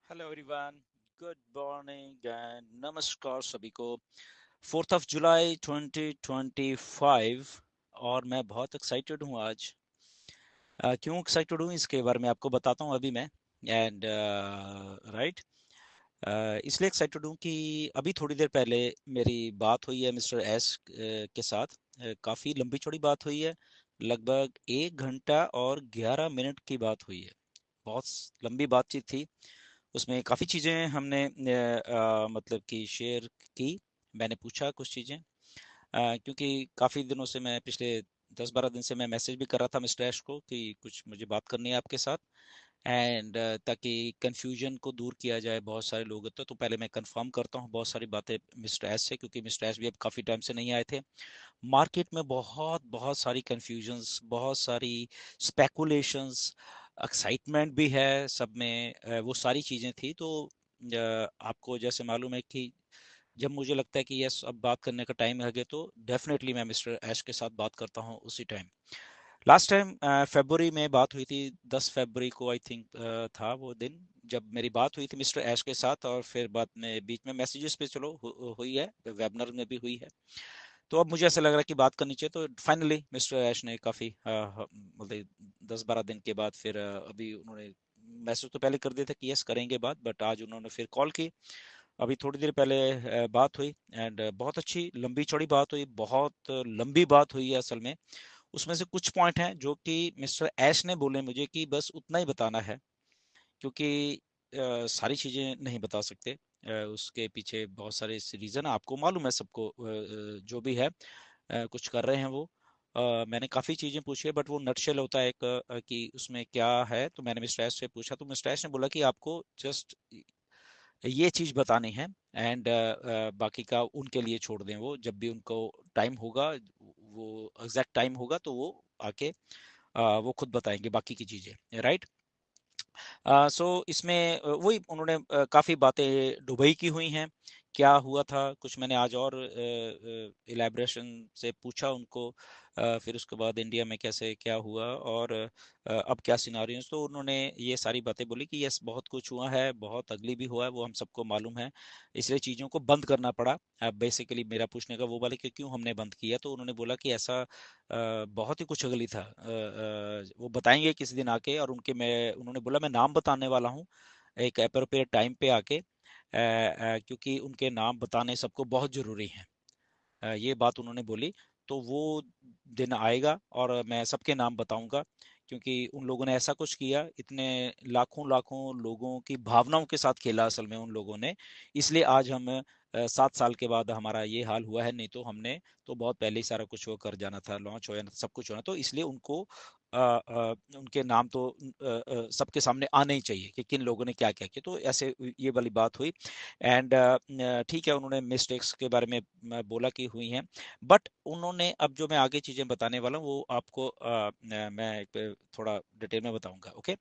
Hello everyone, good morning and नमस्कार सभी को। 4 जुलाई 2025 और मैं बहुत एक्साइटेड हूँ आज। क्यों एक्साइटेड हूँ इसके बारे में आपको बताता हूँ अभी मैं। एंड राइट, इसलिए एक्साइटेड हूँ कि अभी थोड़ी देर पहले मेरी बात हुई है मिस्टर एस के साथ। काफ़ी लंबी चौड़ी बात हुई है, लगभग 1 घंटा और 11 मिनट की बात हुई है। बहुत लंबी बातचीत थी। उसमें काफ़ी चीज़ें हमने मतलब कि शेयर की। मैंने पूछा कुछ चीज़ें, क्योंकि काफ़ी दिनों से मैं पिछले 10-12 दिन से मैं मैसेज भी कर रहा था मिस्टर ऐश को कि कुछ मुझे बात करनी है आपके साथ। एंड ताकि कंफ्यूजन को दूर किया जाए, बहुत सारे लोग होते हैं, तो पहले मैं कंफर्म करता हूँ बहुत सारी बातें मिस्टर ऐश से, क्योंकि मिस्टर ऐश भी अब काफ़ी टाइम से नहीं आए थे। मार्केट में बहुत बहुत सारी कंफ्यूजन्स, बहुत सारी स्पेकुलेशंस, एक्साइटमेंट भी है सब में। वो सारी चीज़ें थी। तो आपको जैसे मालूम है कि जब मुझे लगता है कि यस अब बात करने का टाइम है तो डेफिनेटली मैं मिस्टर ऐश के साथ बात करता हूँ उसी टाइम। लास्ट टाइम फरवरी में बात हुई थी, 10 फरवरी को आई थिंक था वो दिन जब मेरी बात हुई थी मिस्टर ऐश के साथ। और फिर बाद में बीच में मैसेजेस पे चलो हुई है, वेबिनार में भी हुई है। तो अब मुझे ऐसा लग रहा है कि बात करनी चाहिए, तो फाइनली मिस्टर ऐश ने काफ़ी मतलब 10-12 दिन के बाद फिर अभी उन्होंने मैसेज तो पहले कर दिया था कि यस करेंगे बात, बट आज उन्होंने फिर कॉल की। अभी थोड़ी देर पहले बात हुई। एंड बहुत अच्छी लंबी चौड़ी बात हुई, बहुत लंबी बात हुई है असल में। उसमें से कुछ पॉइंट हैं जो कि मिस्टर ऐश ने बोले मुझे कि बस उतना ही बताना है, क्योंकि सारी चीज़ें नहीं बता सकते। उसके पीछे बहुत सारे रीज़न आपको मालूम है सबको, जो भी है कुछ कर रहे हैं वो। मैंने काफ़ी चीज़ें पूछी है, बट वो नटशेल होता है एक, कि उसमें क्या है। तो मैंने मिस्टर ऐश से पूछा, तो मिस्टर ऐश ने बोला कि आपको जस्ट ये चीज़ बतानी है। एंड बाकी का उनके लिए छोड़ दें, वो जब भी उनको टाइम होगा, वो एग्जैक्ट टाइम होगा तो वो आके वो खुद बताएंगे बाकी की चीज़ें, राइट। सो इसमें वही उन्होंने काफ़ी बातें दुबई की हुई हैं, क्या हुआ था कुछ मैंने आज और इलेबरेशन से पूछा उनको। फिर उसके बाद इंडिया में कैसे क्या हुआ और अब क्या सिनारियो। तो उन्होंने ये सारी बातें बोली कि यस बहुत कुछ हुआ है, बहुत अगली भी हुआ है, वो हम सबको मालूम है, इसलिए चीज़ों को बंद करना पड़ा। बेसिकली मेरा पूछने का वो वाला कि क्यों हमने बंद किया, तो उन्होंने बोला कि ऐसा बहुत ही कुछ अगली था, वो बताएंगे किसी दिन आके। और मैं उन्होंने बोला मैं नाम बताने वाला हूँ एक अप्रोप्रिएट टाइम पे आके, क्योंकि उनके नाम बताने सबको बहुत ज़रूरी है। ये बात उन्होंने बोली। तो वो दिन आएगा और मैं सबके नाम बताऊंगा, क्योंकि उन लोगों ने ऐसा कुछ किया, इतने लाखों लाखों लोगों की भावनाओं के साथ खेला असल में उन लोगों ने। इसलिए आज हम 7 साल के बाद हमारा ये हाल हुआ है, नहीं तो हमने तो बहुत पहले ही सारा कुछ वो कर जाना था, लॉन्च हो जाना था, सब कुछ होना। तो इसलिए उनको उनके नाम तो सबके सामने आने ही चाहिए कि किन लोगों ने क्या क्या किया। तो ऐसे ये वाली बात हुई। एंड ठीक है, उन्होंने मिस्टेक्स के बारे में बोला कि हुई हैं, बट उन्होंने अब जो मैं आगे चीज़ें बताने वाला हूँ वो आपको मैं थोड़ा डिटेल में बताऊंगा, ओके।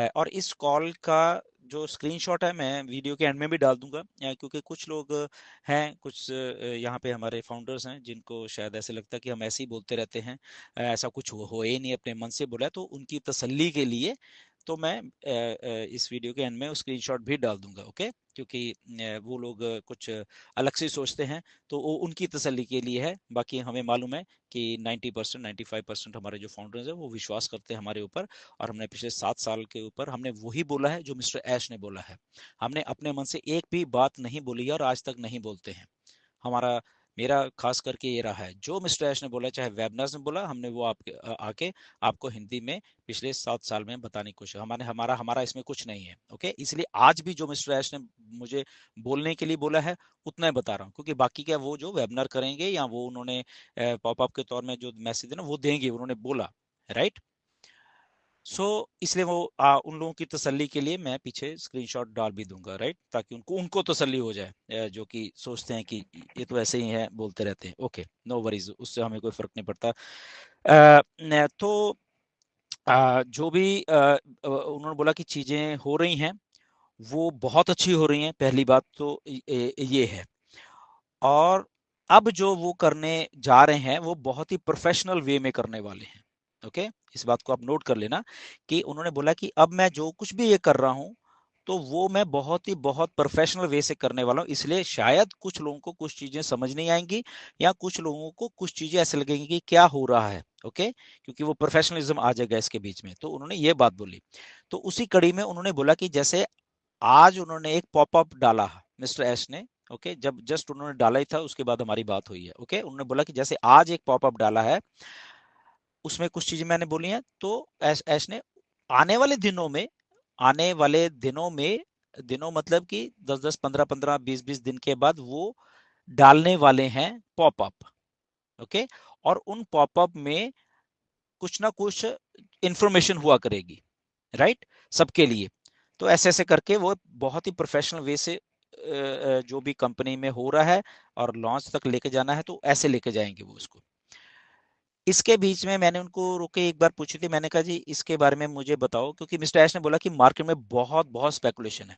और इस कॉल का जो स्क्रीनशॉट है मैं वीडियो के एंड में भी डाल दूंगा, क्योंकि कुछ लोग हैं, कुछ यहाँ पे हमारे फाउंडर्स हैं जिनको शायद ऐसे लगता है कि हम ऐसे ही बोलते रहते हैं, ऐसा कुछ हो ही नहीं, अपने मन से बोला है। तो उनकी तसल्ली के लिए तो मैं इस वीडियो के एंड में स्क्रीनशॉट भी डाल दूंगा, ओके। क्योंकि वो लोग कुछ अलग से सोचते हैं, तो वो उनकी तसल्ली के लिए है। बाकी हमें मालूम है कि 90% 95% हमारे जो फाउंडर्स हैं वो विश्वास करते हैं हमारे ऊपर। और हमने पिछले 7 साल के ऊपर हमने वही बोला है जो मिस्टर ऐश ने बोला है। हमने अपने मन से एक भी बात नहीं बोली है और आज तक नहीं बोलते हैं। हमारा मेरा खास करके ये रहा है, जो मिस्टर ऐश ने बोला, चाहे वेबनार्स में बोला, हमने वो आपके आके आपको हिंदी में पिछले 7 साल में बताने की कोशिश। हमारे हमारा हमारा इसमें कुछ नहीं है, ओके। इसलिए आज भी जो मिस्टर ऐश ने मुझे बोलने के लिए बोला है उतना ही बता रहा हूँ, क्योंकि बाकी क्या वो जो वेबिनार करेंगे या वो उन्होंने पॉप अप के तौर में जो मैसेज है ना वो देंगे, उन्होंने बोला, राइट। सो इसलिए वो उन लोगों की तसल्ली के लिए मैं पीछे स्क्रीनशॉट डाल भी दूंगा, राइट, ताकि उनको उनको तसल्ली हो जाए, जो कि सोचते हैं कि ये तो ऐसे ही है, बोलते रहते हैं। ओके, नो वरीज, उससे हमें कोई फर्क नहीं पड़ता। तो जो भी उन्होंने बोला कि चीजें हो रही हैं वो बहुत अच्छी हो रही हैं, पहली बात तो ये है। और अब जो वो करने जा रहे हैं वो बहुत ही प्रोफेशनल वे में करने वाले हैं, ओके। इस बात को आप नोट कर लेना कि उन्होंने बोला कि अब मैं जो कुछ भी ये कर रहा हूँ तो वो मैं बहुत प्रोफेशनल वे से करने वाला हूँ, इसलिए शायद कुछ लोगों को कुछ चीजें समझ नहीं आएंगी या कुछ लोगों को कुछ चीजें ऐसे लगेंगी कि क्या हो रहा है। ओके, क्योंकि वो प्रोफेशनलिज्म आ जाएगा इसके बीच में। तो उन्होंने ये बात बोली। तो उसी कड़ी में उन्होंने बोला कि जैसे आज उन्होंने एक पॉपअप डाला मिस्टर एश ने। ओके, जब जस्ट उन्होंने डाला ही था उसके बाद हमारी बात हुई है। ओके, उन्होंने बोला कि जैसे आज एक पॉपअप डाला है, उसमें कुछ चीजें मैंने बोली हैं। तो ऐश ने आने वाले दिनों में, आने वाले दिनों में, दिनों मतलब कि 10-10, 15-15, 20-20 दिन के बाद वो डालने वाले हैं पॉपअप। ओके, और उन पॉपअप में कुछ ना कुछ इंफॉर्मेशन हुआ करेगी, राइट, सबके लिए। तो ऐसे ऐसे करके वो बहुत ही प्रोफेशनल वे से जो भी कंपनी में हो रहा है और लॉन्च तक लेके जाना है, तो ऐसे लेके जाएंगे वो उसको। इसके बीच में मैंने उनको रोके एक बार पूछी थी, मैंने कहा जी इसके बारे में मुझे बताओ, क्योंकि मिस्टर ऐश ने बोला कि मार्केट में बहुत बहुत स्पेकुलेशन है,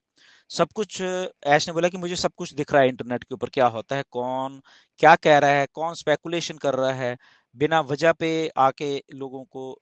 सब कुछ। ऐश ने बोला कि मुझे सब कुछ दिख रहा है इंटरनेट के ऊपर, क्या होता है, कौन क्या कह रहा है, कौन स्पेकुलेशन कर रहा है, बिना वजह पे आके लोगों को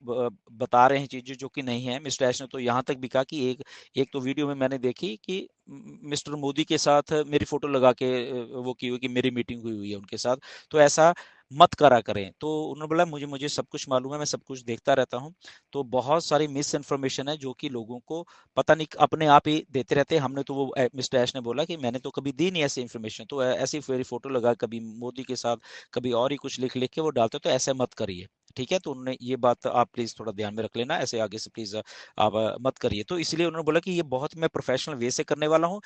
बता रहे हैं चीजें जो कि नहीं है। मिस्टर ऐश ने तो यहाँ तक भी कहा कि एक एक तो वीडियो में मैंने देखी कि मिस्टर मोदी के साथ मेरी फोटो लगा के वो की हुई कि मेरी मीटिंग हुई हुई है उनके साथ, तो ऐसा मत करा करें। तो उन्होंने बोला मुझे मुझे सब कुछ मालूम है, मैं सब कुछ देखता रहता हूँ। तो बहुत सारी मिस इन्फॉर्मेशन है जो कि लोगों को पता नहीं, अपने आप ही देते रहते हैं। हमने तो वो मिस्टर ऐश ने बोला कि मैंने तो कभी दी नहीं ऐसी इन्फॉर्मेशन, तो ऐसी मेरी फोटो लगा कभी मोदी के साथ, कभी और ही कुछ लिख लिख के वो डालते, तो ऐसे मत करिए, ठीक है। तो उन्होंने ये बात आप प्लीज थोड़ा ध्यान में रख लेना, ऐसे आगे से प्लीज आप मत करिए। तो इसलिए उन्होंने बोला कि ये बहुत मैं प्रोफेशनल वे से करने वाला हूँ,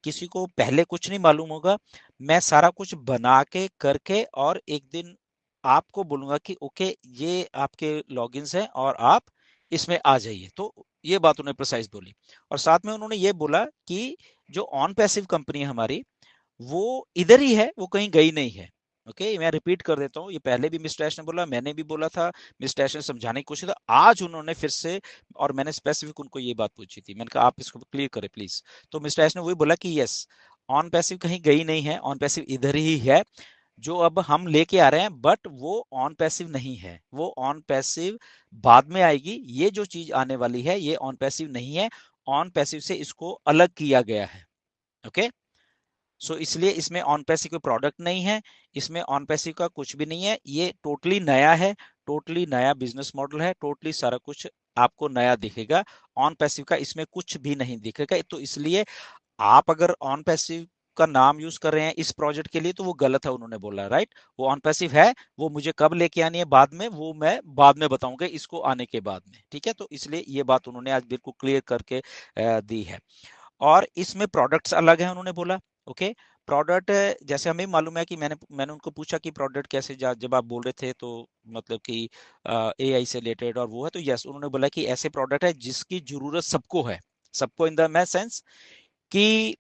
किसी को पहले कुछ नहीं मालूम होगा, मैं सारा कुछ बना के करके और एक दिन आपको बोलूंगा कि ओके ये आपके लॉगिन्स हैं और आप इसमें आ जाइए। तो ये बात उन्होंने प्रिसाइज बोली। और साथ में उन्होंने ये बोला कि जो ऑन पैसिव कंपनी है हमारी, वो इधर ही है, वो कहीं गई नहीं है। ओके, मैं रिपीट कर देता हूँ, ये पहले भी मिस्टर ऐश ने बोला, मैंने भी बोला था, मिस्टर ऐश ने समझाने की कोशिश, था आज उन्होंने फिर से, और मैंने स्पेसिफिक उनको ये बात पूछी थी, मैंने कहा आप इसको क्लियर करें प्लीज। तो मिस्टर ऐश ने वही बोला कि यस, ऑन पैसिव कहीं गई नहीं है, ऑन पैसिव इधर ही है, जो अब हम लेके आ रहे हैं, बट वो ऑन पैसिव नहीं है, वो ऑन पैसिव बाद में आएगी। ये जो चीज आने वाली है ये ऑन पैसिव नहीं है, ऑन पैसिव से इसको अलग किया गया है। ओके, सो इसलिए इसमें ऑन पैसिव कोई प्रोडक्ट नहीं है, इसमें ऑन पैसिव का कुछ भी नहीं है, ये टोटली नया है, टोटली नया बिजनेस मॉडल है, टोटली सारा कुछ आपको नया दिखेगा। ऑन पैसिव का इसमें कुछ भी नहीं दिखेगा। तो इसलिए आप अगर ऑन पैसिव का नाम यूज कर रहे हैं इस प्रोजेक्ट के लिए तो वो गलत है, उन्होंने बोला, राइट। वो ऑन पैसिव है, वो मुझे कब लेके आनी है बाद में, वो मैं बाद में बताऊंगा इसको आने के बाद में, ठीक है। तो इसलिए ये बात उन्होंने आज बिल्कुल क्लियर करके दी है। और इसमें प्रोडक्ट्स अलग है, उन्होंने बोला। ओके, प्रोडक्ट जैसे हमें मालूम है कि मैंने मैंने उनको पूछा कि प्रोडक्ट कैसे, जब आप बोल रहे थे तो मतलब कि एआई से रिलेटेड और वो है, तो यस, उन्होंने बोला कि ऐसे प्रोडक्ट है जिसकी जरूरत सबको है, सबको इन द मैं सेंस कि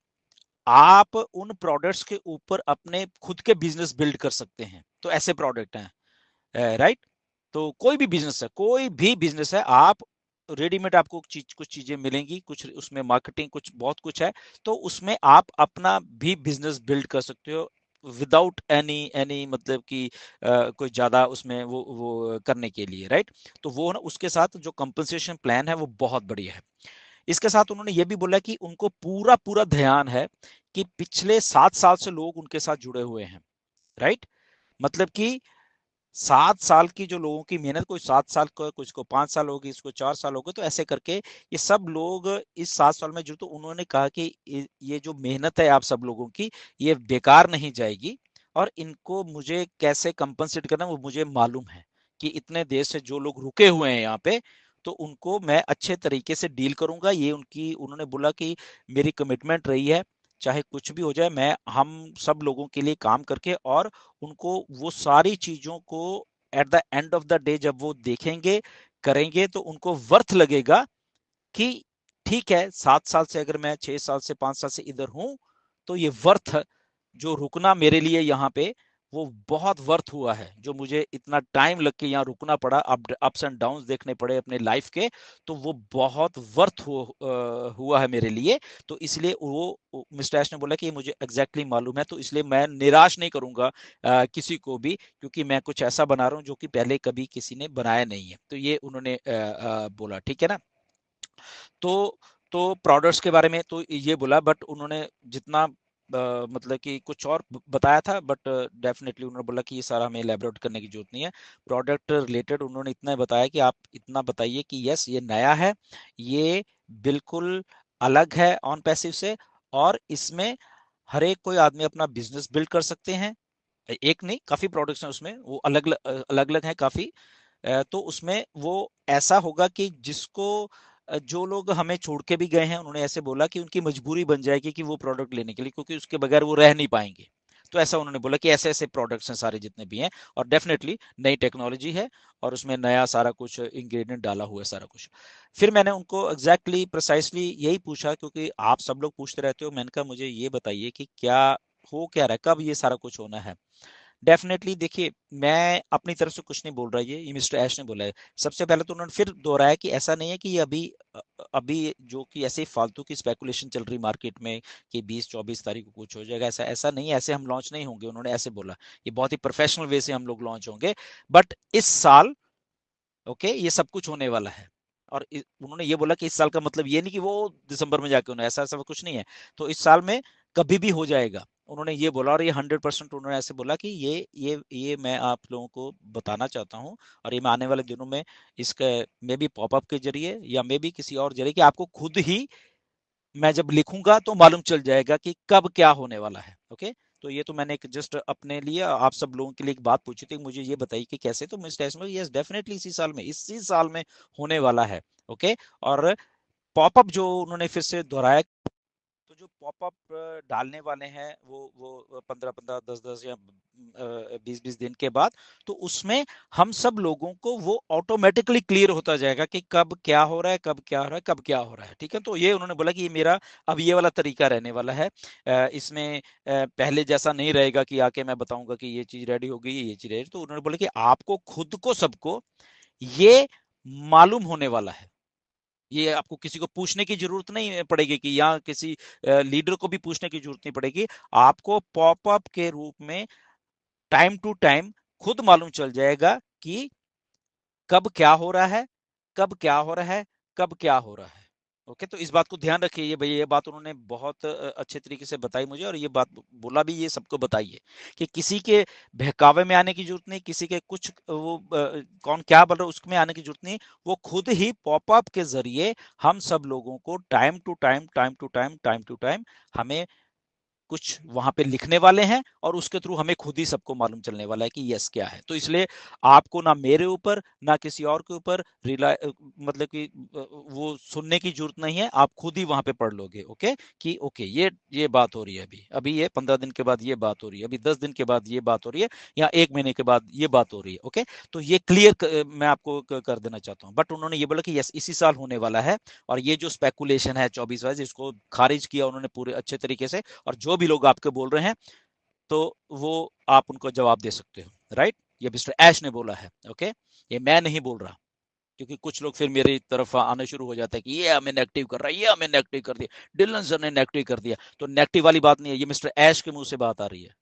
आप उन प्रोडक्ट्स के ऊपर अपने खुद के बिजनेस बिल्ड कर सकते हैं, तो ऐसे प्रोडक्ट हैं, राइट। तो कोई भी बिजनेस है, कोई भी बिजनेस है, आप रेडीमेड आपको कुछ चीजें मिलेंगी, कुछ उसमें मार्केटिंग, कुछ बहुत कुछ है, तो उसमें आप अपना भी बिजनेस बिल्ड कर सकते हो विदाउट एनी एनी मतलब कि कोई ज्यादा उसमें वो करने के लिए, राइट। तो वो ना उसके साथ जो कंपनसेशन प्लान है वो बहुत बढ़िया है। इसके साथ उन्होंने ये भी बोला कि उनको पूरा पूरा ध्यान है कि पिछले 7 साल से लोग उनके साथ जुड़े हुए हैं, राइट। मतलब कि 7 साल की जो लोगों की मेहनत, कोई 7 साल का, कुछ को 5 साल होगी, इसको 4 साल हो गए, तो ऐसे करके ये सब लोग इस 7 साल में जुड़े। तो उन्होंने कहा कि ये जो मेहनत है आप सब लोगों की, ये बेकार नहीं जाएगी, और इनको मुझे कैसे कंपनसेट करना वो मुझे मालूम है कि इतने देश से जो लोग रुके हुए हैं यहाँ पे, तो उनको मैं अच्छे तरीके से डील करूंगा। ये उनकी, उन्होंने बोला कि मेरी कमिटमेंट रही है, चाहे कुछ भी हो जाए, मैं हम सब लोगों के लिए काम करके, और उनको वो सारी चीजों को at the end of the day जब वो देखेंगे, करेंगे, तो उनको वर्थ लगेगा कि ठीक है, 7 साल से अगर मैं 6 साल से 5 साल से इधर हूं, तो ये वर्थ, जो रुकना मेरे लिए यहाँ पे, वो बहुत वर्थ हुआ है, जो मुझे इतना टाइम लग के यहाँ रुकना पड़ा, अप्स एंड डाउन देखने पड़े अपने लाइफ के, तो वो बहुत वर्थ हुआ है मेरे लिए। तो इसलिए वो मिस्टर ऐश ने बोला कि मुझे एग्जैक्टली मालूम है, तो इसलिए मैं निराश नहीं करूंगा किसी को भी, क्योंकि मैं कुछ ऐसा बना रहा हूँ जो कि पहले कभी किसी ने बनाया नहीं है। तो ये उन्होंने बोला, ठीक है ना। तो तो प्रोडक्ट्स के बारे में तो ये बोला, बट उन्होंने जितना मतलब कि कुछ और बताया था, बट डेफिनेटली उन्होंने बोला कि ये सारा हमें एलैबोरेट करने की जरूरत नहीं है। प्रोडक्ट रिलेटेड उन्होंने इतना बताया कि आप इतना बताइए कि यस ये नया है, ये बिल्कुल अलग है ऑन पैसिव से, और इसमें हर एक कोई आदमी अपना बिजनेस बिल्ड कर सकते हैं। एक नहीं, काफी प्रोडक्ट्स हैं उसमें, वो अलग अलग अलग हैं काफी। तो उसमें वो ऐसा होगा कि जिसको जो लोग हमें छोड़ के भी गए हैं, उन्होंने ऐसे बोला कि उनकी मजबूरी बन जाएगी कि वो प्रोडक्ट लेने के लिए, क्योंकि उसके बगैर वो रह नहीं पाएंगे। तो ऐसा उन्होंने बोला कि ऐसे ऐसे प्रोडक्ट्स हैं सारे जितने भी हैं, और डेफिनेटली नई टेक्नोलॉजी है, और उसमें नया सारा कुछ इंग्रेडिएंट डाला हुआ है सारा कुछ। फिर मैंने उनको एग्जैक्टली प्रिसाइसली यही पूछा, क्योंकि आप सब लोग पूछते रहते हो, मैंने कहा मुझे ये बताइए कि क्या हो क्या रहा है, कब ये सारा कुछ होना है। डेफिनेटली देखिए, मैं अपनी तरफ से कुछ नहीं बोल रहा, ये मिस्टर ऐश ने बोला है। सबसे पहले तो उन्होंने फिर दोहराया कि ऐसा नहीं है कि ये अभी जो कि ऐसे फालतू की स्पेकुलेशन चल रही मार्केट में कि 20-24 तारीख को कुछ हो जाएगा, ऐसा ऐसा नहीं है, ऐसे हम लॉन्च नहीं होंगे, उन्होंने ऐसे बोला। ये बहुत ही प्रोफेशनल वे से हम लोग लॉन्च होंगे, बट इस साल ओके ये सब कुछ होने वाला है। और उन्होंने ये बोला कि इस साल का मतलब ये नहीं कि वो दिसंबर में जाके होना, ऐसा ऐसा कुछ नहीं है। तो इस साल में कभी भी हो जाएगा, उन्होंने ये बोला, और ये 100% उन्होंने ऐसे बोला कि ये मैं आप लोगों को बताना चाहता हूँ, और ये मैं आने वाले दिनों में इसके मे बी पॉपअप के जरिए या मे बी किसी और जरिए, कि आपको खुद ही मैं जब लिखूंगा तो मालूम चल जाएगा कि कब क्या होने वाला है। ओके, तो ये तो मैंने एक जस्ट अपने लिए, आप सब लोगों के लिए एक बात पूछी थी, मुझे ये बताइए कि कैसे। तो मिस्टर एस्नो, यस डेफिनेटली इसी साल में होने वाला है। ओके, और पॉपअप जो उन्होंने फिर से दोहराया, तो जो पॉपअप डालने वाले हैं वो 15-15, 10-10 या 20-20 दिन के बाद, तो उसमें हम सब लोगों को वो ऑटोमेटिकली क्लियर होता जाएगा कि कब क्या हो रहा है, कब क्या हो रहा है, कब क्या हो रहा है। ठीक है, तो ये उन्होंने बोला कि ये मेरा अब ये वाला तरीका रहने वाला है। इसमें पहले जैसा नहीं रहेगा कि आके मैं बताऊंगा कि ये चीज रेडी हो गई, ये चीज रेडी। तो उन्होंने बोला कि आपको खुद को सबको ये मालूम होने वाला है, ये आपको किसी को पूछने की जरूरत नहीं पड़ेगी, कि या किसी लीडर को भी पूछने की जरूरत नहीं पड़ेगी। आपको पॉपअप के रूप में टाइम टू टाइम खुद मालूम चल जाएगा कि कब क्या हो रहा है, कब क्या हो रहा है, कब क्या हो रहा है। ओके, तो इस बात को ध्यान रखिए, ये भैया ये बात उन्होंने बहुत अच्छे तरीके से बताई मुझे, और ये बात बोला भी, ये सबको बताइए कि किसी के बहकावे में आने की जरूरत नहीं, किसी के कुछ वो कौन क्या बोल रहा है उसमें आने की जरूरत नहीं। वो खुद ही पॉपअप के जरिए हम सब लोगों को time to time, time to time, time to time हमें कुछ वहां पे लिखने वाले हैं, और उसके थ्रू हमें खुद ही सबको मालूम चलने वाला है कि यस क्या है। तो इसलिए आपको ना मेरे ऊपर ना किसी और के ऊपर मतलब कि वो सुनने की जरूरत नहीं है, आप खुद ही वहां पे पढ़ लोगे। ओके, कि ओके ये बात हो रही है, अभी अभी ये 15 दिन के बाद ये बात हो रही है, अभी 10 दिन के बाद ये बात हो रही है, या 1 महीने के बाद ये बात हो रही है। ओके, तो ये क्लियर मैं आपको कर देना चाहता हूँ। बट उन्होंने ये बोला कि यस इसी साल होने वाला है, और ये जो स्पेकुलेशन है 24 इसको खारिज किया उन्होंने पूरे अच्छे तरीके से। और जो भी लोग आपके बोल रहे हैं, तो वो आप उनको जवाब दे सकते हो, राइट। ये मिस्टर ऐश ने बोला है। ओके, ये मैं नहीं बोल रहा, क्योंकि कुछ लोग फिर मेरी तरफ आने शुरू हो जाते हैं कि ये हमें नेगेटिव कर रहा है, ये हमें नेगेटिव कर दिया, डिलन सर ने नेगेटिव कर दिया। तो नेगेटिव वाली बात नहीं है, ये मिस्टर ऐश के मुंह से बात आ रही है।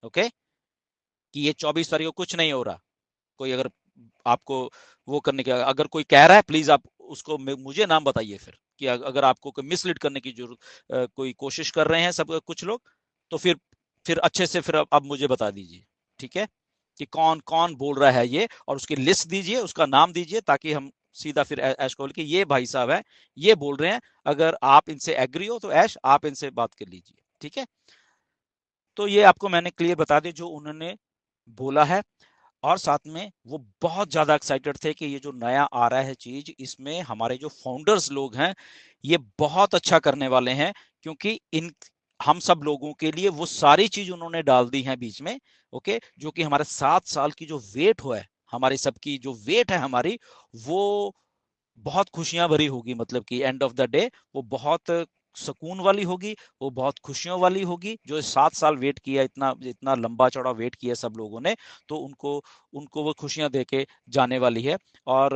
ओके, कि ये 24 तारीख को कुछ नहीं हो रहा। कोई अगर आपको वो करने के, अगर कोई कह रहा है, प्लीज आप उसको मुझे नाम बताइए फिर, कि अगर आपको कोई मिसलीड करने की जरूरत कोई कोशिश कर रहे हैं सब कुछ लोग, तो फिर अच्छे से फिर अब मुझे बता दीजिए। ठीक है, कि कौन कौन बोल रहा है ये, और उसकी लिस्ट दीजिए, उसका नाम दीजिए, ताकि हम सीधा फिर ऐश को बोल के ये भाई साहब है, ये बोल रहे हैं, अगर आप इनसे एग्री हो तो ऐश आप इनसे बात कर लीजिए। ठीक है, तो ये आपको मैंने क्लियर बता दिया जो उन्होंने बोला है। और साथ में वो बहुत ज्यादा एक्साइटेड थे कि ये जो नया आ रहा है चीज, इसमें हमारे जो फाउंडर्स लोग हैं ये बहुत अच्छा करने वाले हैं, क्योंकि इन हम सब लोगों के लिए वो सारी चीज उन्होंने डाल दी है बीच में। ओके, जो कि हमारे 7 साल की जो वेट हुआ है, हमारी सबकी जो वेट है हमारी, वो बहुत खुशियां भरी होगी, मतलब कि एंड ऑफ द डे वो बहुत सुकून वाली होगी, वो बहुत खुशियों वाली होगी। जो 7 साल वेट किया, इतना इतना लंबा चौड़ा वेट किया सब लोगों ने, तो उनको उनको वो खुशियां देके जाने वाली है। और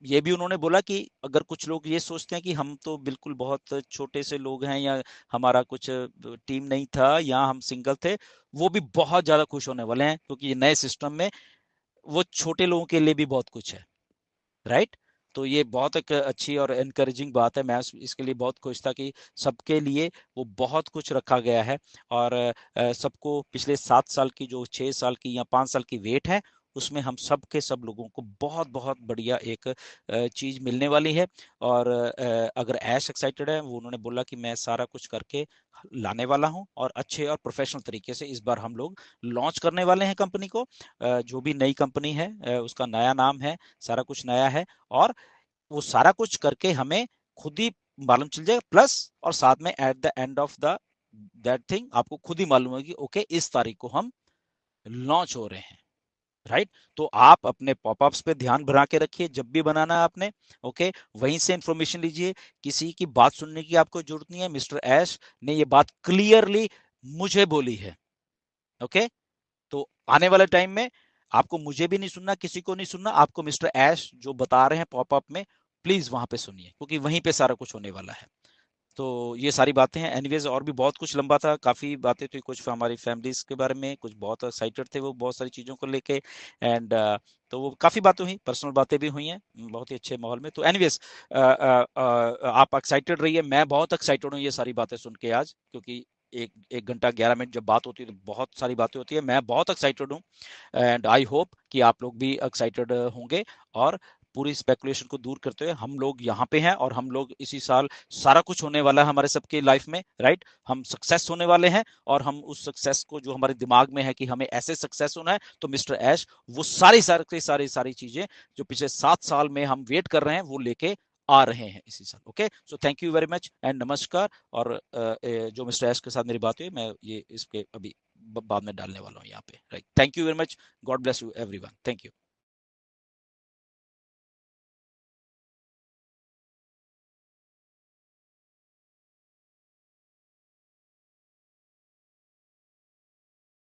ये भी उन्होंने बोला कि अगर कुछ लोग ये सोचते हैं कि हम तो बिल्कुल बहुत छोटे से लोग हैं, या हमारा कुछ टीम नहीं था, या हम सिंगल थे, वो भी बहुत ज्यादा खुश होने वाले हैं, क्योंकि ये नए सिस्टम में वो छोटे लोगों के लिए भी बहुत कुछ है, राइट। तो ये बहुत एक अच्छी और एनकरेजिंग बात है। मैं इसके लिए बहुत खुश था कि सबके लिए वो बहुत कुछ रखा गया है, और सबको पिछले 7 साल की, जो 6 साल की या 5 साल की वेट है, उसमें हम सब के सब लोगों को बहुत बहुत बढ़िया एक चीज मिलने वाली है। और अगर ऐश एक्साइटेड है, वो उन्होंने बोला कि मैं सारा कुछ करके लाने वाला हूं, और अच्छे और प्रोफेशनल तरीके से इस बार हम लोग लॉन्च करने वाले हैं कंपनी को। जो भी नई कंपनी है, उसका नया नाम है, सारा कुछ नया है, और वो सारा कुछ करके हमें खुद ही मालूम चल जाएगा। प्लस और साथ में at the end of the that thing आपको खुद ही मालूम होगी, ओके इस तारीख को हम लॉन्च हो रहे हैं, राइट। तो आप अपने पॉपअप्स पे ध्यान बना के रखिए, जब भी बनाना है आपने, ओके, वहीं से इंफॉर्मेशन लीजिए। किसी की बात सुनने की आपको जरूरत नहीं है। मिस्टर ऐश ने ये बात क्लियरली मुझे बोली है, ओके। तो आने वाले टाइम में आपको मुझे भी नहीं सुनना, किसी को नहीं सुनना, आपको मिस्टर ऐश जो बता रहे हैं पॉपअप में, प्लीज वहां पे सुनिए, क्योंकि वहीं पे सारा कुछ होने वाला है। तो ये सारी बातें हैं। एनीवेज, और भी बहुत कुछ लंबा था, काफी बातें थी, कुछ हमारी फैमिलीज के बारे में, कुछ बहुत एक्साइटेड थे वो बहुत सारी चीजों को लेके। एंड तो वो काफी बातें हुई, पर्सनल बातें भी हुई हैं बहुत ही अच्छे माहौल में। तो एनीवेज, आप एक्साइटेड रहिए, मैं बहुत एक्साइटेड हूँ ये सारी बातें सुन के आज, क्योंकि एक 1 घंटा 11 मिनट जब बात होती है तो बहुत सारी बातें होती है। मैं बहुत एक्साइटेड हूँ, एंड आई होप कि आप लोग भी एक्साइटेड होंगे। और पूरी स्पेकुलेशन को दूर करते हुए हम लोग यहाँ पे हैं, और हम लोग इसी साल सारा कुछ होने वाला है हमारे सबके लाइफ में, राइट। हम सक्सेस होने वाले हैं, और हम उस सक्सेस को, जो हमारे दिमाग में है कि हमें ऐसे सक्सेस होना है, तो मिस्टर ऐश वो सारी चीजें जो पिछले 7 साल में हम वेट कर रहे हैं, वो लेके आ रहे हैं इसी साल। Okay, so thank you very much and नमस्कार। और जो मिस्टर एस के साथ मेरी बात हुई, मैं ये इसके अभी बाद में डालने वाला हूँ यहाँ पे, right. Thank you very much. God bless you everyone. Thank you.